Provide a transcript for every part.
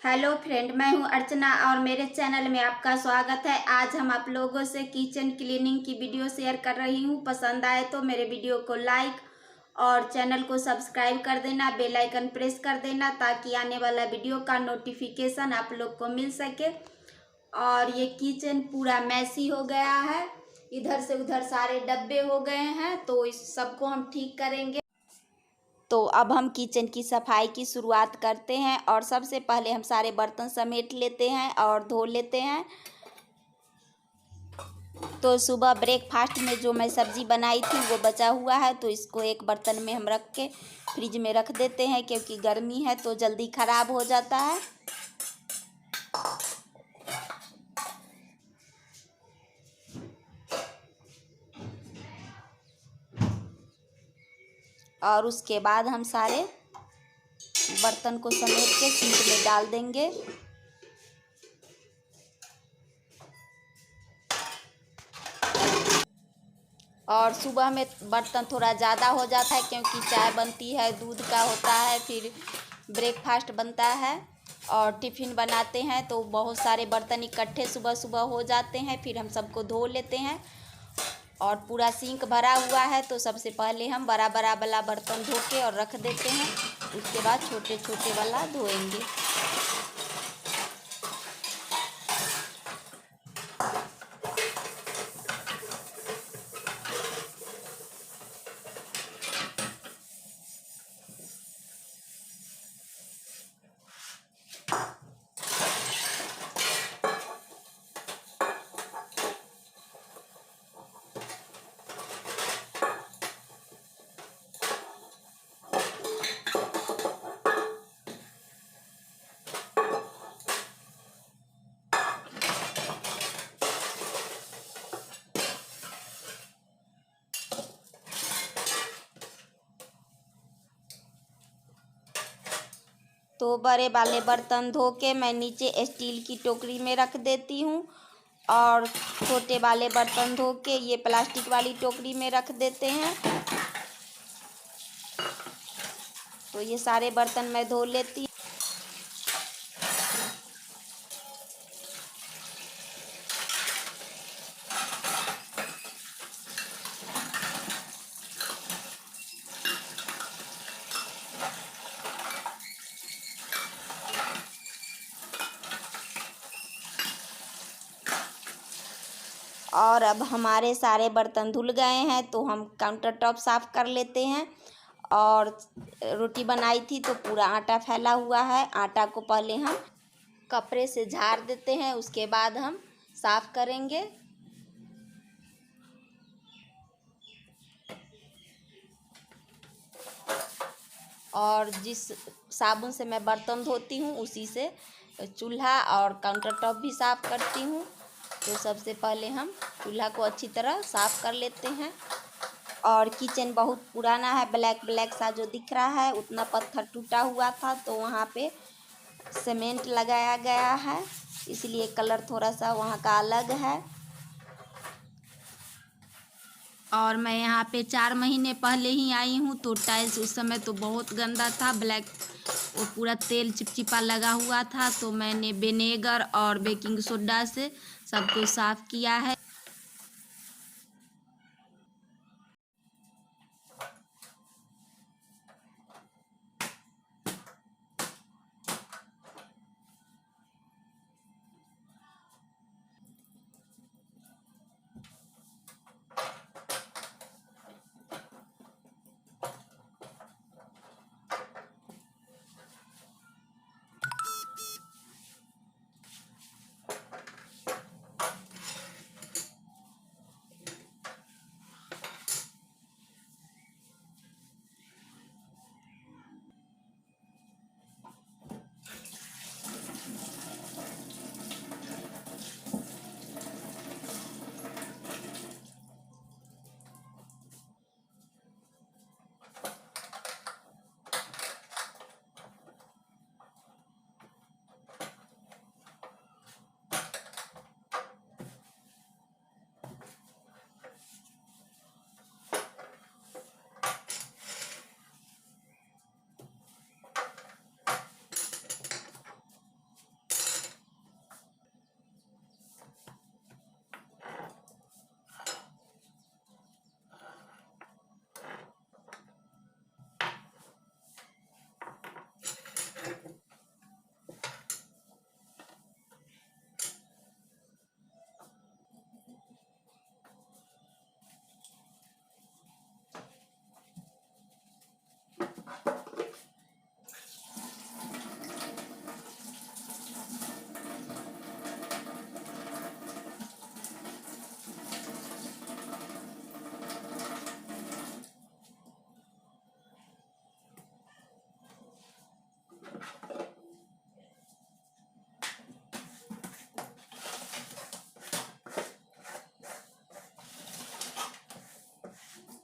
Hello friend, मैं हूं अर्चना और मेरे चैनल में आपका स्वागत है। आज हम आप लोगों से किचन क्लीनिंग की वीडियो शेयर कर रही हूं। पसंद आए तो मेरे वीडियो को लाइक और चैनल को सब्सक्राइब कर देना, बेल आइकन प्रेस कर देना ताकि आने वाला वीडियो का नोटिफिकेशन आप लोग को मिल सके। और ये किचन पूरा मैसी हो गया है, इधर से उधर सारे डब्बे हो गए हैं, तो इस सबको हम ठीक करेंगे। तो अब हम किचन की सफाई की शुरुआत करते हैं और सबसे पहले हम सारे बर्तन समेट लेते हैं और धो लेते हैं। तो सुबह ब्रेकफास्ट में जो मैं सब्ज़ी बनाई थी वो बचा हुआ है, तो इसको एक बर्तन में हम रख के फ्रिज में रख देते हैं क्योंकि गर्मी है तो जल्दी ख़राब हो जाता है। और उसके बाद हम सारे बर्तन को समेट के सिंक में डाल देंगे। और सुबह में बर्तन थोड़ा ज़्यादा हो जाता है क्योंकि चाय बनती है, दूध का होता है, फिर ब्रेकफास्ट बनता है और टिफ़िन बनाते हैं, तो बहुत सारे बर्तन इकट्ठे सुबह सुबह हो जाते हैं। फिर हम सबको धो लेते हैं और पूरा सिंक भरा हुआ है, तो सबसे पहले हम बड़ा बड़ा वाला बर्तन धो के और रख देते हैं। उसके बाद छोटे छोटे वाला धोएंगे। तो बड़े वाले बर्तन धो के मैं नीचे स्टील की टोकरी में रख देती हूँ और छोटे वाले बर्तन धो के ये प्लास्टिक वाली टोकरी में रख देते हैं। तो ये सारे बर्तन मैं धो लेती हूँ। और अब हमारे सारे बर्तन धुल गए हैं, तो हम काउंटर टॉप साफ़ कर लेते हैं। और रोटी बनाई थी तो पूरा आटा फैला हुआ है, आटा को पहले हम कपड़े से झाड़ देते हैं, उसके बाद हम साफ़ करेंगे। और जिस साबुन से मैं बर्तन धोती हूँ उसी से चूल्हा और काउंटर टॉप भी साफ़ करती हूँ। तो सबसे पहले हम चूल्हा को अच्छी तरह साफ़ कर लेते हैं। और किचन बहुत पुराना है, ब्लैक ब्लैक सा जो दिख रहा है, उतना पत्थर टूटा हुआ था तो वहाँ पे सीमेंट लगाया गया है, इसलिए कलर थोड़ा सा वहाँ का अलग है। और मैं यहाँ पे 4 महीने पहले ही आई हूँ, तो टाइल्स उस समय तो बहुत गंदा था, ब्लैक, वो पूरा तेल चिपचिपा लगा हुआ था। तो मैंने विनेगर और बेकिंग सोडा से सबको साफ़ किया है।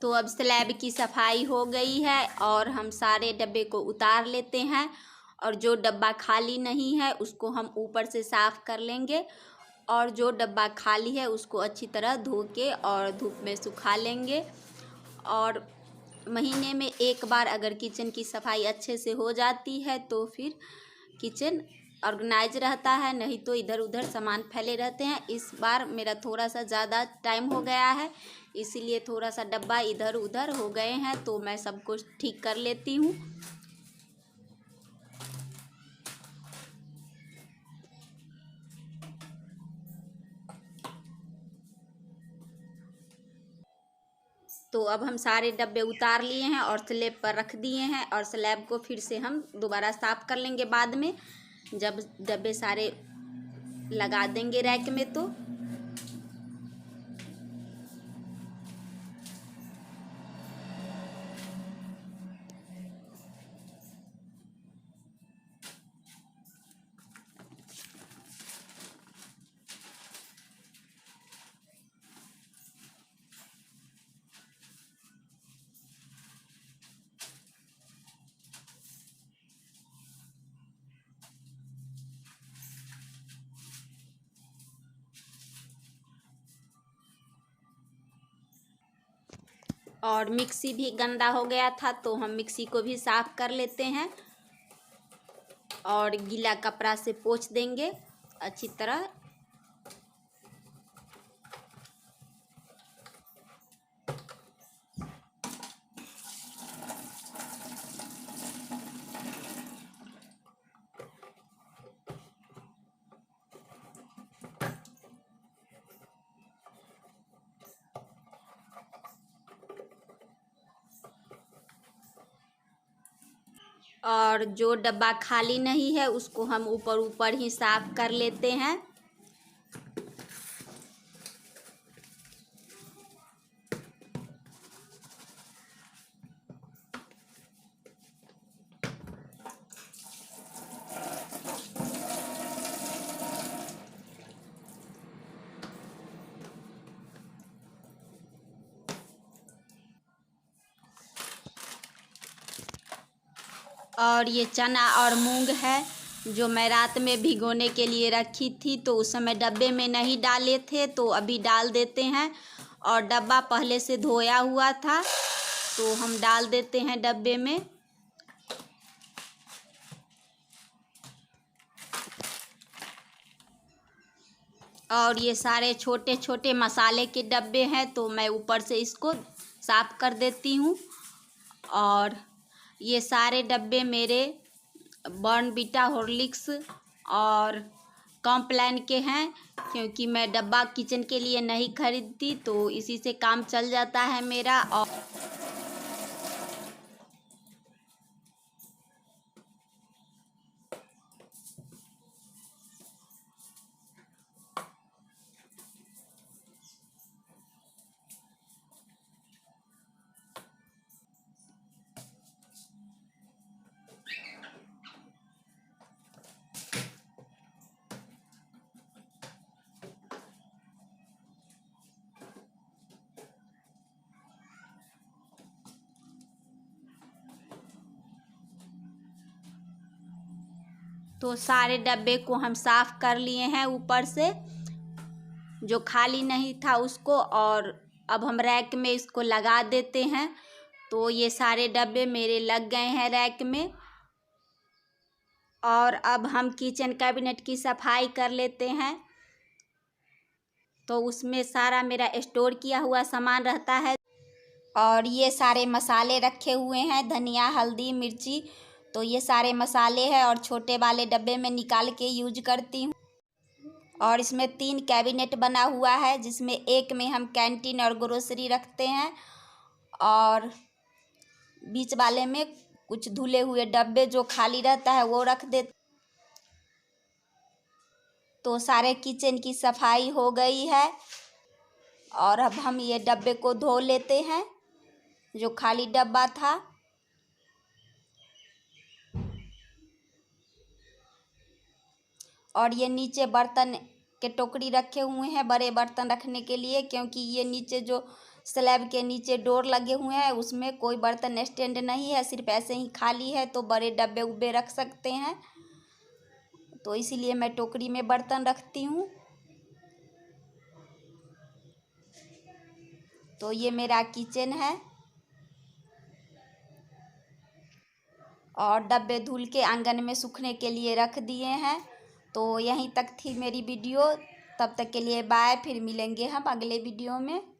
तो अब स्लैब की सफाई हो गई है और हम सारे डब्बे को उतार लेते हैं और जो डब्बा खाली नहीं है उसको हम ऊपर से साफ़ कर लेंगे और जो डब्बा खाली है उसको अच्छी तरह धो के और धूप में सुखा लेंगे। और महीने में एक बार अगर किचन की सफाई अच्छे से हो जाती है तो फिर किचन ऑर्गेनाइज रहता है, नहीं तो इधर उधर सामान फैले रहते हैं। इस बार मेरा थोड़ा सा ज़्यादा टाइम हो गया है, इसीलिए थोड़ा सा डब्बा इधर उधर हो गए हैं, तो मैं सब कुछ ठीक कर लेती हूँ। तो अब हम सारे डब्बे उतार लिए हैं और स्लैब पर रख दिए हैं और स्लैब को फिर से हम दोबारा साफ़ कर लेंगे बाद में, जब डब्बे सारे लगा देंगे रैक में। तो और मिक्सी भी गंदा हो गया था तो हम मिक्सी को भी साफ़ कर लेते हैं और गीला कपड़ा से पोंछ देंगे अच्छी तरह। और जो डब्बा खाली नहीं है उसको हम ऊपर ऊपर ही साफ़ कर लेते हैं। और ये चना और मूंग है जो मैं रात में भिगोने के लिए रखी थी, तो उस समय डब्बे में नहीं डाले थे, तो अभी डाल देते हैं। और डब्बा पहले से धोया हुआ था तो हम डाल देते हैं डब्बे में। और ये सारे छोटे छोटे मसाले के डब्बे हैं तो मैं ऊपर से इसको साफ़ कर देती हूँ। और ये सारे डब्बे मेरे बॉर्नवीटा, हॉर्लिक्स और कॉम्प्लान के हैं, क्योंकि मैं डब्बा किचन के लिए नहीं खरीदती, तो इसी से काम चल जाता है मेरा। तो सारे डब्बे को हम साफ़ कर लिए हैं ऊपर से, जो खाली नहीं था उसको। और अब हम रैक में इसको लगा देते हैं। तो ये सारे डब्बे मेरे लग गए हैं रैक में। और अब हम किचन कैबिनेट की सफाई कर लेते हैं। तो उसमें सारा मेरा स्टोर किया हुआ सामान रहता है। और ये सारे मसाले रखे हुए हैं, धनिया, हल्दी, मिर्ची। तो ये सारे मसाले हैं और छोटे वाले डब्बे में निकाल के यूज करती हूँ। और इसमें 3 कैबिनेट बना हुआ है, जिसमें एक में हम कैंटीन और ग्रोसरी रखते हैं और बीच वाले में कुछ धुले हुए डब्बे जो खाली रहता है वो रख देते। तो सारे किचन की सफाई हो गई है और अब हम ये डब्बे को धो लेते हैं, जो खाली डब्बा था। और ये नीचे बर्तन के टोकरी रखे हुए हैं, बड़े बर्तन रखने के लिए, क्योंकि ये नीचे जो स्लैब के नीचे डोर लगे हुए हैं, उसमें कोई बर्तन स्टैंड नहीं है, सिर्फ ऐसे ही खाली है, तो बड़े डब्बे उब्बे रख सकते हैं, तो इसीलिए मैं टोकरी में बर्तन रखती हूँ। तो ये मेरा किचन है और डब्बे धुल के आंगन में सूखने के लिए रख दिए हैं। तो यहीं तक थी मेरी वीडियो, तब तक के लिए बाय, फिर मिलेंगे हम अगले वीडियो में।